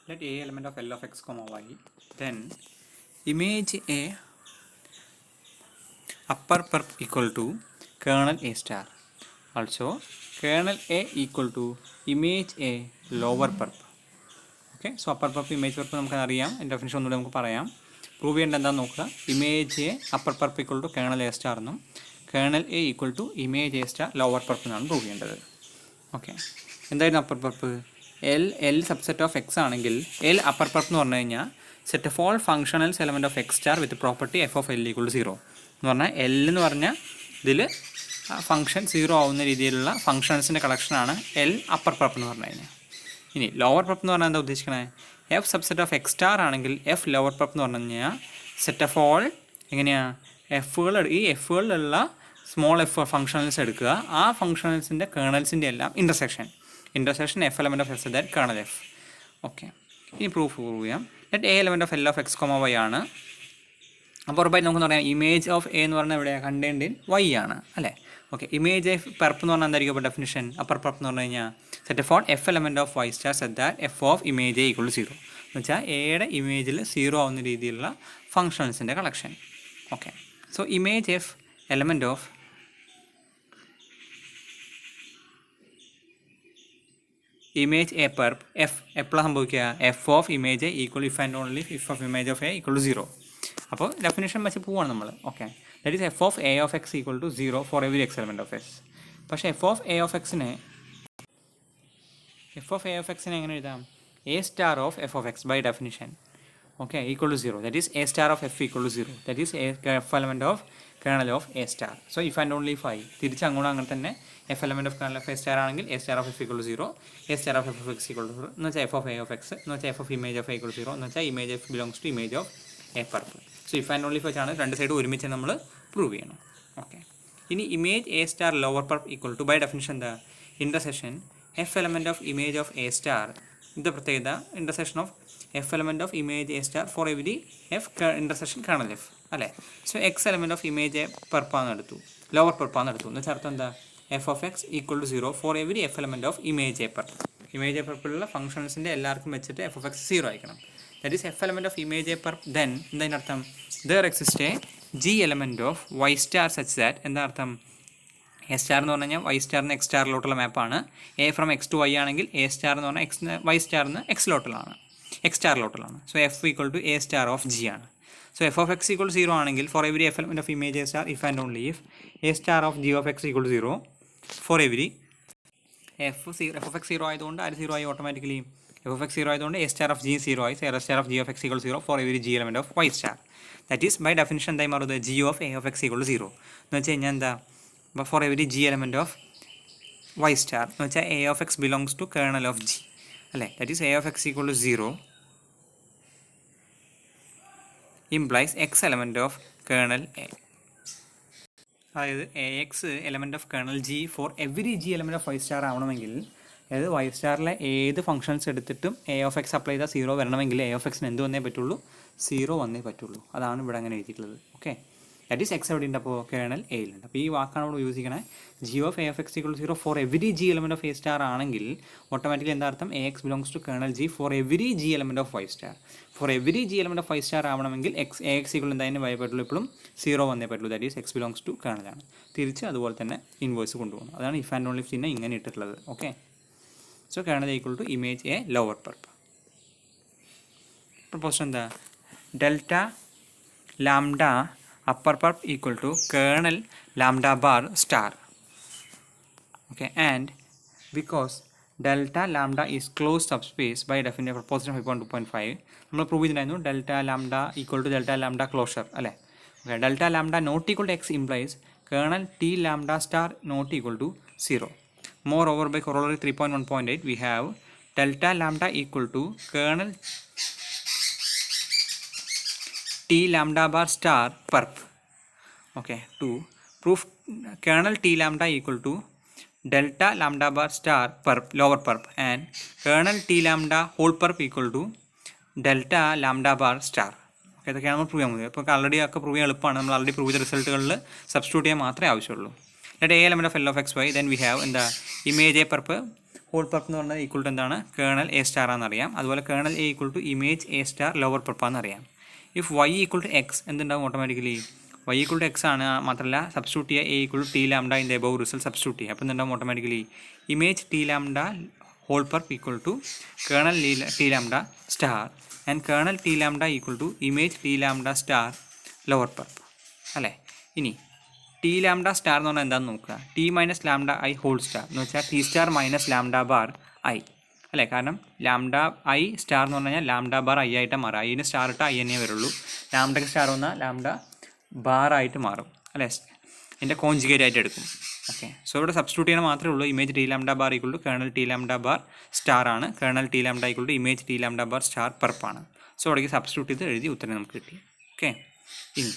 Let A element of L of x comma y, then image A upper perp equal to kernel A star. Also kernel A equal to image A lower perp. Okay, so upper perp image perp നമുക്ക് അറിയാം. എൻ്റെ definition ഒന്നുകൂടെ നമുക്ക് പറയാം. Prove ചെയ്യേണ്ട എന്താണെന്ന് നോക്കുക. Image A upper perp equal to kernel A star എന്നും kernel A equal to image A star lower perp എന്നാണ് പ്രൂവ് ചെയ്യേണ്ടത്. ഓക്കെ, എന്തായിരുന്നു upper perp? L subset of X ആണെങ്കിൽ എൽ അപ്പർ പർപ്പ് എന്ന് പറഞ്ഞു കഴിഞ്ഞാൽ set of all functionals element of X star with property F of L equal to 0 എന്ന് പറഞ്ഞാൽ L എന്ന് പറഞ്ഞാൽ ഇതിൽ ഫംഗ്ഷൻ 0 ആവുന്ന രീതിയിലുള്ള ഫംഗ്ഷൻസിൻ്റെ കളക്ഷനാണ് എൽ അപ്പർ പർപ്പ് എന്ന് പറഞ്ഞു കഴിഞ്ഞാൽ. ഇനി ലോവർ പർപ്പ് എന്ന് പറഞ്ഞാൽ എന്താ ഉദ്ദേശിക്കണേ? F subset of X star ആണെങ്കിൽ എഫ് ലോവർ പർപ്പ് എന്ന് പറഞ്ഞു കഴിഞ്ഞാൽ സെറ്റ് ഓഫ് ഓൾ എങ്ങനെയാണ് ഈ എഫുകളിലുള്ള സ്മോൾ എഫ് ഫംഗ്ഷണൽസ് എടുക്കുക, ആ ഫംഗ്ഷണൽസിൻ്റെ കേണൽസിൻ്റെ എല്ലാം intersection F element of X that kernel F. Okay, ഇനി പ്രൂഫ് ചെയ്യാം. Let A element of L of X comma Y ആണ്. അപ്പോൾ ഉറപ്പായിട്ട് നമുക്ക് പറയാം ഇമേജ് ഓഫ് എ എന്ന് പറഞ്ഞാൽ എവിടെയാണ്? കണ്ടെയ്ൻഡ് ഇൻ വൈ ആണ് അല്ലേ. ഓക്കെ, ഇമേജ് ഓഫ് പെർപ്പ് എന്ന് പറഞ്ഞാൽ എന്തായിരിക്കും അപ്പോൾ ഡെഫിനിഷൻ? അപ്പർ പെർപ്പ് എന്ന് പറഞ്ഞു കഴിഞ്ഞാൽ set of all F element of Y star set that F of image A equal to 0 എന്ന് വെച്ചാൽ എയുടെ ഇമേജിൽ 0 ആവുന്ന രീതിയിലുള്ള ഫംഗ്ഷൻസിൻ്റെ collection. Okay, so image F element of image A perp F എപ്പോഴാണ് സംഭവിക്കുക? F of image A equal if and only if of image of A equal to 0. അപ്പോൾ ഡെഫിനേഷൻ വെച്ച് പോവാണ് നമ്മൾ. Okay, that is F of A of X equal to 0 for every X element of S. പക്ഷേ F of A of എക്സിനെ എങ്ങനെ എഴുതാം? A star of F of X by definition. Okay, equal to 0, that is A star of F equal to 0, that is F element of kernel of A star. So if and only if തിരിച്ച് അങ്ങോട്ടും അങ്ങനെ തന്നെ F element of kernel of A star ആണെങ്കിൽ A star of F equal to 0, A star of F of X equal to 0 എന്ന് വെച്ചാൽ F of A of X എന്ന് വെച്ചാൽ F of image of A equal to 0 എന്ന് വെച്ചാൽ image F belongs to image of A perp. So if and only വെച്ചാണ് രണ്ട് side ഒരുമിച്ച് നമ്മൾ പ്രൂവ് ചെയ്യണം. ഓക്കെ, ഇനി image A star lower perp equal to by definition എന്താ? Intersection F element of image of A star. ഇത് പ്രത്യേകത intersection of F element of image A star for every F intersection kernel F അല്ലേ. So X element of image A പെർപ്പാന്ന് എടുത്തു, lower പെർപ്പാന്ന് എടുത്തു എന്ന് വെച്ചാൽ അർത്ഥം എന്താ? F of X equal to 0 for every F element of image A perp. Image A പെർപ്പിലുള്ള ഫംഗ്ഷൻസിൻ്റെ എല്ലാവർക്കും വെച്ചിട്ട് എഫ് ഓഫ് എക്സ് 0 ആയിരിക്കണം. That is F element of image A perp. Then എന്താ അർത്ഥം? There exist A G element of Y star such that. എന്താ അർത്ഥം? A star എന്ന് പറഞ്ഞു കഴിഞ്ഞാൽ വൈ സ്റ്റാറിന് എക്സ് സ്റ്റാറിലോട്ടുള്ള മാപ്പാണ്. A from X to Y ആണെങ്കിൽ എ സ്റ്റാർ എന്ന് പറഞ്ഞാൽ എക്സ് വൈ സ്റ്റാറിന് എക്സ് സ്റ്റാറിലോട്ടുള്ളതാണ്. So F equal to A star of G ആണ്. So F of X equal 0 ആണെങ്കിൽ for every F element of image A star if and only if A star of G of X equal to 0 for every F of X 0 ആയതുകൊണ്ട് ആര് 0 ആയി automatically? F of X 0 ആയതുകൊണ്ട് A star of G 0 ആയി. A star of G of X equal 0 for every G element of Y star. That is by definition എന്തായി മാറുന്നത്? G of A of X equal to 0 എന്ന് വെച്ച് കഴിഞ്ഞാൽ എന്താ? For every G element of Y star എന്ന് വെച്ചാൽ A of X belongs to kernel of G അല്ലേ. That is A of X equal to 0 implies X element of kernel A. അതായത് A X element of kernel G for every G element of Y star ആവണമെങ്കിൽ, അതായത് Y സ്റ്റാറിലെ ഏത് functions എടുത്തിട്ടും A of X apply ചെയ്താൽ 0 വരണമെങ്കിൽ A of എക്സിന് എന്ത് വന്നേ പറ്റുള്ളൂ? 0 വന്നേ പറ്റുള്ളൂ. അതാണ് ഇവിടെ അങ്ങനെ എഴുതിയിട്ടുള്ളത്. ഓക്കെ, ദാറ്റ് ഈസ് എക്സ് എവിടെ ഉണ്ട്? അപ്പോൾ കേണൽ എയിലുണ്ട്. അപ്പോൾ ഈ വാക്കാണ് ഇവിടെ യൂസ് ചെയ്യണേ. G of A of X equal 0 for every G element of A star ആണെങ്കിൽ ഓട്ടോമാറ്റിക്കലി എന്താ അർത്ഥം? A X belongs to kernel G for every G element of Y star. For every G element of Y star ആവണമെങ്കിൽ A X equal എന്തായാലും വൈ പറ്റുള്ളൂ, എപ്പോഴും 0 വന്നേ പറ്റുള്ളൂ. That is X belongs to കേണലാണ്. തിരിച്ച് അതുപോലെ തന്നെ ഇൻവേഴ്സ് കൊണ്ടുപോകുന്നു. അതാണ് ഇഫ് ആൻഡ് ഓൺലി ഇഫ് ചിഹ്നം ഇങ്ങനെ ഇട്ടിട്ടുള്ളത്. Okay, so kernel equal to image A lower perp. Proposal എന്താ? Delta lambda upper perp equal to kernel lambda bar star. Okay, and because delta lambda is closed subspace by definition of proposition 5.2.5 നമ്മൾ prove ചെയ്തിട്ടുണ്ടായിരുന്നു delta lambda equal to delta lambda closure അല്ലേ. Okay, delta lambda not equal to X implies kernel T lambda star not equal to 0. Moreover by corollary 3.1.8 we have delta lambda equal to kernel T lambda bar star perp. Okay, 2. Proof kernel T lambda equal to delta lambda bar star perp lower perp and kernel T lambda whole perp equal to delta lambda bar star. Okay, ഇതൊക്കെയാണ് നമ്മൾ prove ചെയ്യാൻ പോകുന്നത്. ഇപ്പോൾ already ഒക്കെ prove ചെയ്യാൻ എളുപ്പമാണ്. നമ്മൾ already prove ചെയ്ത റിസൾട്ടുകളിൽ സബ്സ്റ്റിറ്റ്യൂട്ട് ചെയ്യാൻ മാത്രമേ ആവശ്യമുള്ളൂ. Let A element of L of X Y then we have എന്താ? Image A perp whole perp എന്ന് പറഞ്ഞാൽ ഈക്വൾ ടു എന്താണ്, കേണൽ എ സ്റ്റാർ ആണെന്നറിയാം. അതുപോലെ kernel A equal to image A star lower പർപ്പാണെന്നറിയാം. If Y equal to X എന്തുണ്ടാവും automatically, Y equal to X ആണ്, മാത്രമല്ല സബ്സ്റ്റിറ്റ്യൂട്ട് ചെയ്യുക A equal to T lambda in the above result substitute ചെയ്യുക. അപ്പോൾ എന്തുണ്ടാവും automatically image T lambda whole perp equal to kernel T lambda star and kernel T lambda equal to image T lambda star lower perp അല്ലേ. ഇനി T lambda star എന്ന് പറഞ്ഞാൽ എന്താണെന്ന് നോക്കുക. T minus lambda I whole star എന്ന് വെച്ചാൽ T star minus lambda bar I അല്ലേ. കാരണം ലാംഡ ഐ സ്റ്റാർ എന്ന് പറഞ്ഞു കഴിഞ്ഞാൽ ലാംഡ ബാർ ഐ ആയിട്ട് മാറും. ഐന് സ്റ്റാർ ഇട്ട് ഐ എന്നേ വരുള്ളൂ. ലാംഡയ്ക്ക് സ്റ്റാർ വന്നാൽ ലാംഡ ബാർ ആയിട്ട് മാറും അല്ലേ, എൻ്റെ കോൺജുഗേറ്റ് ആയിട്ട് എടുക്കും. ഓക്കെ, സോ ഇവിടെ സബ്സ്റ്റിറ്റ്യൂട്ട് ചെയ്യാൻ മാത്രമേ ഉള്ളൂ. Image T lambda bar equal to kernel T lambda bar star ആണ്, kernel T lambda equal to image T lambda bar star പർപ്പാണ്. സോ അവിടേക്ക് സബ്സ്റ്റിറ്റ്യൂട്ട് ചെയ്ത് എഴുതി ഉത്തരം നമുക്ക് കിട്ടി. ഓക്കെ, ഇനി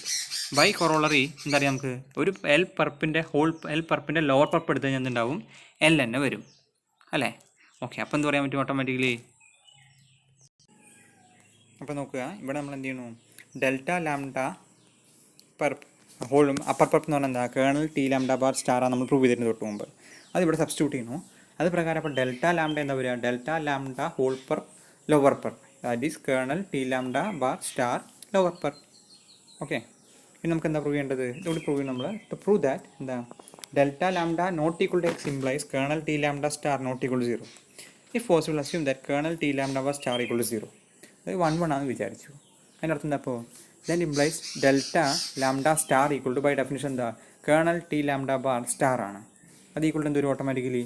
ബൈ കൊറോളറി എന്താ പറയുക, നമുക്ക് ഒരു എൽ പർപ്പിൻ്റെ ലോവർ പർപ്പ് എടുത്ത് കഴിഞ്ഞാൽ എന്തുണ്ടാവും, എൽ തന്നെ വരും അല്ലേ. ഓക്കെ, അപ്പോൾ എന്ത് പറയാൻ പറ്റും ഓട്ടോമാറ്റിക്കലി. അപ്പോൾ നോക്കുക, ഇവിടെ നമ്മൾ എന്ത് ചെയ്യണു, ഡെൽറ്റ ലാംഡ പർപ്പ് ഹോളും അപ്പർ പർപ്പ് എന്ന് പറഞ്ഞാൽ എന്താ, കേണൽ ടി ലാംഡ ബാർ സ്റ്റാറാണ് നമ്മൾ പ്രൂവ് ചെയ്തിരുന്നത് തൊട്ട് മുമ്പ്. അതിവിടെ സബ്സ്റ്റിറ്റ്യൂട്ട് ചെയ്യുന്നു. അത് പ്രകാരം അപ്പോൾ ഡെൽറ്റ ലാംഡ എന്താ വരിക, delta lambda whole perp lower perp that is kernel T lambda bar star lower perp. Okay, ഇനി നമുക്ക് എന്താ പ്രൂവ് ചെയ്യേണ്ടത്, ഇതുകൂടി പ്രൂവ് ചെയ്യണം നമ്മൾ. ടു പ്രൂവ് ദാറ്റ് എന്താ, delta lambda not equal to X implies kernel T lambda star not equal to 0. If possible assume that kernel T lambda bar star equal to 0. അത് 1 ആണെന്ന് വിചാരിച്ചു. അതിൻ്റെ അർത്ഥം എന്താ, അപ്പോൾ then implies delta lambda star equal to by definition എന്താ, kernel T lambda bar star ആണ്. അത് ഈക്വൾ ടു എന്തൊരു ഓട്ടോമാറ്റിക്കലി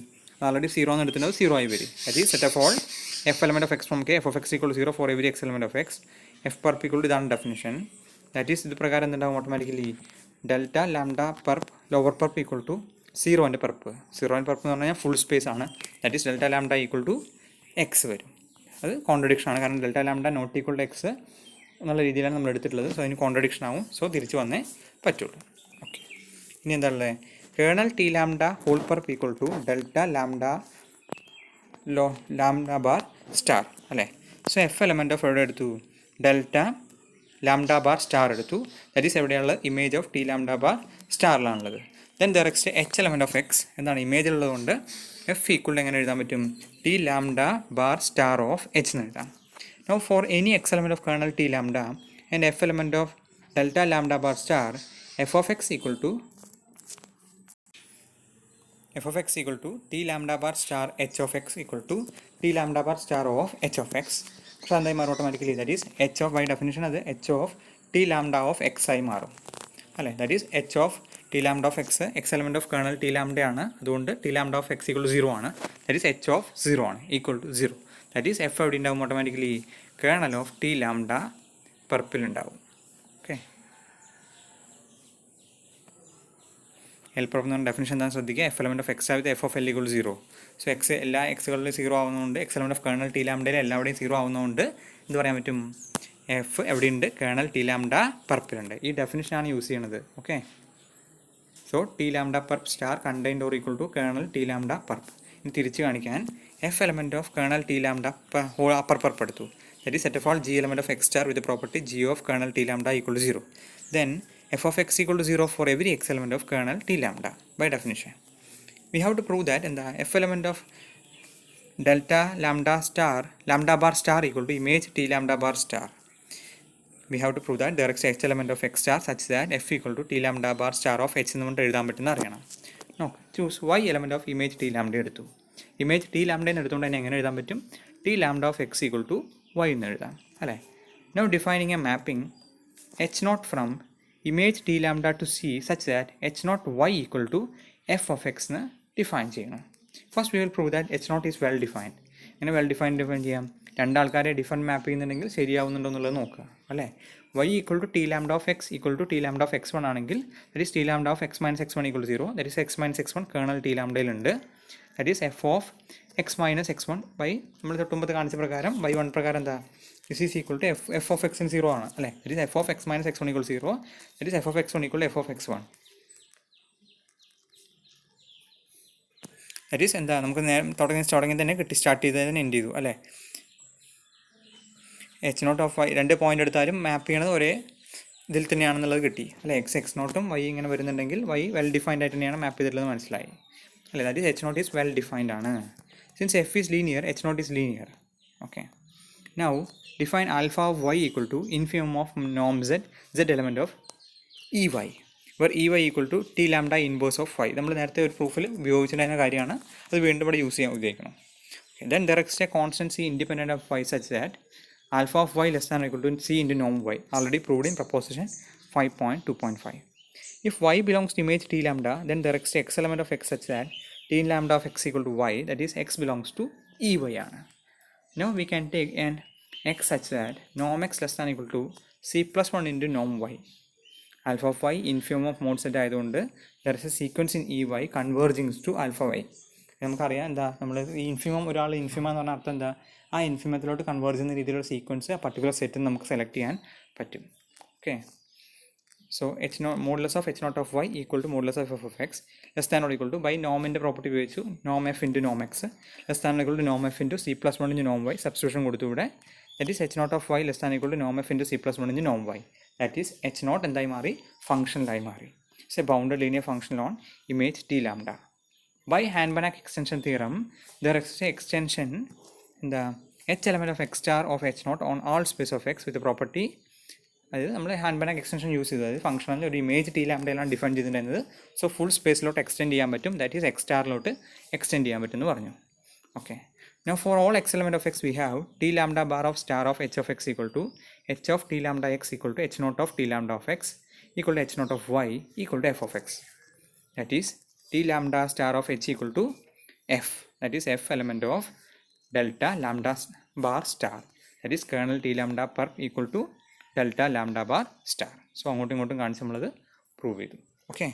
ഓൾറെഡി 0 എന്ന് എടുത്തിട്ടുള്ളത് 0 ആയി വരും. That is set of all F element of X from K F of X equal to 0 for every X element of X F perp equal to, ഇതാണ് definition. That is ഇത് പ്രകാരം എന്തുണ്ടാവും automatically delta lambda perp lower perp equal to 0ൻ്റെ പർപ്പ്. 0ൻ്റെ perp എന്ന് പറഞ്ഞു കഴിഞ്ഞാൽ full space ആണ്. That is delta lambda equal to X വരും. അത് കോൺട്രഡിക്ഷൻ ആണ്, കാരണം delta lambda not equal to X എന്നുള്ള രീതിയിലാണ് നമ്മൾ എടുത്തിട്ടുള്ളത്. സോ അതിന് കോൺട്രഡിക്ഷൻ ആവും. സോ തിരിച്ച് വന്നേ പറ്റുള്ളൂ. ഓക്കെ, ഇനി എന്താ ഉള്ളത്, kernel T lambda whole perp equal to delta lambda lambda bar star അല്ലേ. സോ എഫ് എലമെൻറ്റ് ഓഫ് എവിടെ എടുത്തു, ഡെൽറ്റ ലാംഡ ബാർ സ്റ്റാർ എടുത്തു. ദാറ്റ് ഈസ് എവിടെയാണുള്ളത്, image of T lambda bar സ്റ്റാറിലാണുള്ളത്. Then there exist h element of x എന്താണ്, image ഉള്ളതുകൊണ്ട് f equal എങ്ങനെ എഴുതാൻ പറ്റും, T lambda bar star of h എന്ന് എഴുതാം. Now for any x element of kernel t lambda and f element of delta lambda bar star, f of x equal to t lambda bar star h of x equal to t lambda bar star of h of x. So എന്തായി മാറും automatically, that is h of by definition അത് h of T lambda of x ആയി മാറും അല്ലേ. That is h of T lambda of x, x element of kernel T lambda ആണ്, അതുകൊണ്ട് T lambda of X equal to 0 ആണ്. That is h of 0 ആണ്, equal to 0. That is f എവിടെ ഉണ്ടാവും automatically, kernel of T lambda പർപ്പിലുണ്ടാവും. Okay, L perp എന്ന് പറഞ്ഞ definition എന്താണെന്ന് ശ്രദ്ധിക്കുക. എഫ് എലമെൻറ്റ് ഓഫ് എക്സ് ആവിത് f of L equal 0. So x എല്ലാ എക്സുകളിലും 0 ആവുന്നതുകൊണ്ട്, x element of kernel T ലാംഡയിൽ എല്ലാവിടെയും 0 ആവുന്നതുകൊണ്ട് എന്ത് പറയാൻ പറ്റും, എഫ് എവിടെയുണ്ട്, കേണൽ ടി ലാംഡ പർപ്പിലുണ്ട്. ഈ ഡെഫിനിഷനാണ് യൂസ് ചെയ്യണത്. Okay, so T lambda perp star contained or equal to kernel T lambda perp. ഇനി തിരിച്ച് കാണിക്കാൻ f element of kernel T lambda upper perp എടുത്തു. That is set of all g element of x star with the property g of kernel t lambda equal to 0. Then f of x equal to 0 for every x element of kernel t lambda by definition. We have to prove that in the f element of delta lambda bar star equal to image t lambda bar star. We have to prove that there is x element of x star such that f equal to t lambda bar star of h എന്ന് പറഞ്ഞിട്ട് എഴുതാൻ പറ്റുന്ന അറിയണം. No, choose y element of image t lambda എടുത്തു. Image T lambda എടുത്തുകൊണ്ട് തന്നെ എങ്ങനെ എഴുതാൻ പറ്റും, T lambda of X equal to y എന്ന് എഴുതാം അല്ലേ. Now defining a mapping h naught from image T lambda to C such that h naught y equal to f of X എന്ന് define ചെയ്യണം. First we will prove that h naught is well defined. എങ്ങനെ well define ചെയ്യാം, രണ്ടാൾക്കാരെ different മാപ്പ് ചെയ്യുന്നുണ്ടെങ്കിൽ ശരിയാവുന്നുണ്ടോ എന്നുള്ളത് നോക്കുക അല്ലേ. y equal to T lambda of X equal to T lambda of x 1 ആണെങ്കിൽ that is T lambda of x minus x 1 equal 0. That is x minus x 1 kernel T ലാംഡയിലുണ്ട്. That is F of x minus x 1 by നമ്മൾ തൊട്ടുമ്പത്ത് കാണിച്ച പ്രകാരം by 1 പ്രകാരം എന്താ, this is equal to f of X 0 ആണ് അല്ലേ. That is F of x minus x 1 equal 0. That is F of x 1 equal F of x 1. That is എന്താ, നമുക്ക് തുടങ്ങി തന്നെ കിട്ടി, സ്റ്റാർട്ട് ചെയ്ത് തന്നെ എൻഡ് ചെയ്തു അല്ലേ. എച്ച് നോട്ട് ഓഫ് വൈ രണ്ട് പോയിന്റ് എടുത്താലും മാപ്പ് ചെയ്യണത് ഒരേ ഇതിൽ തന്നെയാണെന്നുള്ളത് കിട്ടി അല്ലേ. എക്സ് നോട്ടും വൈ ഇങ്ങനെ വരുന്നുണ്ടെങ്കിൽ വൈ വെൽ ഡിഫൈൻഡ് ആയിട്ട് തന്നെയാണ് മാപ്പ് ചെയ്തിട്ടുള്ളത് മനസ്സിലായി അല്ലേ. That is h naught is well defined ആണ്. Since f is linear, h naught is linear. Okay. Now define alpha of y equal to infimum of norm z, z element of ey, where ey equal to t lambda inverse of y. നമ്മൾ നേരത്തെ ഒരു പ്രൂഫിൽ ഉപയോഗിച്ചിട്ടുള്ള കാര്യമാണ്, അത് വീണ്ടും ഇവിടെ use ചെയ്യാൻ ഉപയോഗിക്കണം. Okay. Then there is a constant c independent of y such that alpha of y less than or equal to c into norm y, already proved in proposition 5.2.5. If y belongs to image t lambda, then there is x element of x such that t lambda of x equal to y, that is x belongs to ey. Now we can take an x such that norm x less than or equal to c plus 1 into norm y. Alpha of y infimum of mod z ആയതുകൊണ്ട് there is a sequence in ey converging to alpha y. നമുക്കറിയാം എന്താ, നമ്മൾ ഈ infimum, ഒരാൾ ഇൻഫിമ എന്ന് പറഞ്ഞാൽ അർത്ഥം എന്താ, ആ ഇൻഫിമത്തിലോട്ട് കൺവേർജ് ചെയ്യുന്ന രീതിയിലുള്ള സീക്വൻസ് ആ പർട്ടിക്കുലർ സെറ്റിൽ നമുക്ക് സെലക്ട് ചെയ്യാൻ പറ്റും. Okay. So h naught modulus of h naught of y equal to modulus of f of x less than or equal to, by നോമിൻ്റെ property ഉപയോഗിച്ചു, നോം F into Noam X less than equal to Noam F into C plus one into Noam Y substitution കൊടുത്തു ഇവിടെ. That is h naught of y less than equal to Noam F into C plus one into Noam Y. That is h naught എന്തായി മാറി, ഫംഗ്ഷനിലായി മാറി. It's A bounded linear function on image T lambda. By Hand-Banach extension theorem, there exists an extension in the h element of x star of h naught on all space of x with the property. അതായത് നമ്മൾ ഹാൻഡ്-ബാനക് extension use ചെയ്തത് ഫംഗ്ഷനിൽ ഒരു image t ലാംഡയിലാണ് define ചെയ്തിട്ടുണ്ടായിരുന്നത്. So full സ്പേസിലോട്ട് extend ചെയ്യാൻ പറ്റും, ദാറ്റ് ഈസ് എക്സ് സ്റ്റാറിലോട്ട് എക്സ്റ്റെൻഡ് ചെയ്യാൻ പറ്റും എന്ന് പറഞ്ഞു. Okay. Now for all x element of x we have t lambda bar of star of h of x equal to h of T lambda x equal to h naught of T lambda of x equal to h naught of y equal to f of X. That is t lambda star of h equal to f, that is f element of delta lambda bar star, that is kernel t lambda per equal to delta lambda bar star. So അങ്ങോട്ടും ഇങ്ങോട്ടും കാണിച്ച് നമ്മളത് prove ചെയ്തു. Okay.